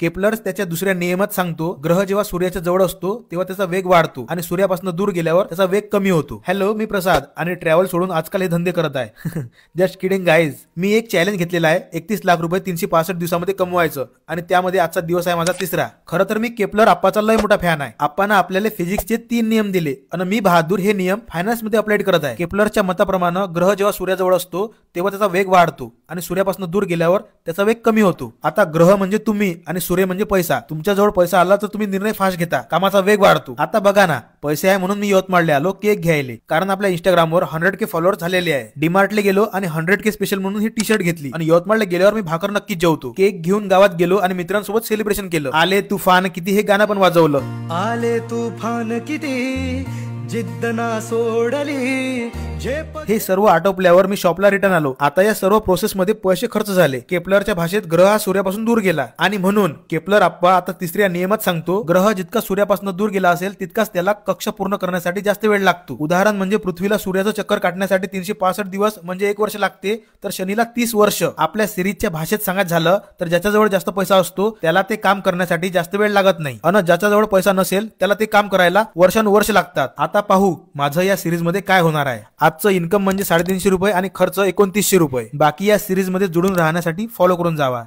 Kepler त्याच्या दुसऱ्या नियमात सांगतो, ग्रह जेव्हा सूर्याच्या जवळ असतो तेव्हा त्याचा वेग वाढतो आणि सूर्यापासून दूर गेल्यावर त्याचा वेग कमी होतो. हॅलो, मी प्रसाद आणि ट्रॅव्हल सोडून आजकाल हे धंदे करत आहे. Just kidding guys. मी एक चॅलेंज घेतलेला आहे, 31 लाख रुपये 365 दिवसामध्ये कमवायचं आणि त्यामध्ये आजचा दिवस आहे माझा तिसरा. खरं तर मी केपलर आप्पाचा लय मोठा फॅन आहे. आप्पानं आपल्याला फिजिक्सचे 3 नियम दिले आणि मी बहादूर हे नियम फायनान्स मध्ये अप्लाइड करत आहे. केपलरच्या मताप्रमाणे ग्रह जेव्हा सूर्याजवळ असतो तेव्हा त्याचा वेग वाढतो आणि सूर्यापासून दूर गेल्यावर त्याचा वेग कमी होतो. आता ग्रह म्हणजे तुम्ही आणि सूर्य म्हणजे पैसा. तुमच्याजवळ पैसा आला तर तुम्ही निर्णय फास्ट घेता, कामाचा वेग वाढतो. आता बघा ना, पैसे आहे म्हणून मी यवतमाळले आलो केक घ्यायले, कारण आपल्या इंस्टाग्रामवर 100K फॉलोअर झालेले आहे. डीमार्टले गेलो आणि 100K स्पेशल म्हणून ही टी शर्ट घेतली आणि यवतमाळला गेल्यावर मी भाकर नक्कीच जेवतो. केक घेऊन गावात गेलो आणि मित्रांसोबत सेलिब्रेशन केलं. आले तुफान किती हे गाणं पण वाजवलं. आले तुफान किती जिद्द ना सोडली. हे सर्व आटोपल्यावर मी शॉपला रिटर्न आलो. आता या सर्व प्रोसेस मध्ये पैसे खर्च झाले. केपलरच्या भाषेत ग्रह हा सूर्यापासून दूर गेला आणि म्हणून केपलर आप्पा आता तिसऱ्या नियमात सांगतो, ग्रह जितका सूर्यापासून दूर गेला असेल तितकाच त्याला कक्ष पूर्ण करण्यासाठी जास्त वेळ लागतो. उदाहरण म्हणजे पृथ्वीला सूर्याचं चक्कर काढण्यासाठी 365 दिवस म्हणजे 1 वर्ष लागते, तर शनीला 30 वर्ष. आपल्या सिरीजच्या भाषेत सांगायचं झालं तर ज्याच्याजवळ जास्त पैसा असतो त्याला ते काम करण्यासाठी जास्त वेळ लागत नाही आणि ज्याच्याजवळ पैसा नसेल त्याला ते काम करायला वर्षानुवर्ष लागतात. आता पाहू माझं या सिरीज मध्ये काय होणार आहे. आजचं इन्कम म्हणजे 350 रुपये आणि खर्च 2900 रुपये. बाकी या सिरीज मध्ये जुडून राहण्यासाठी फॉलो करून जावा.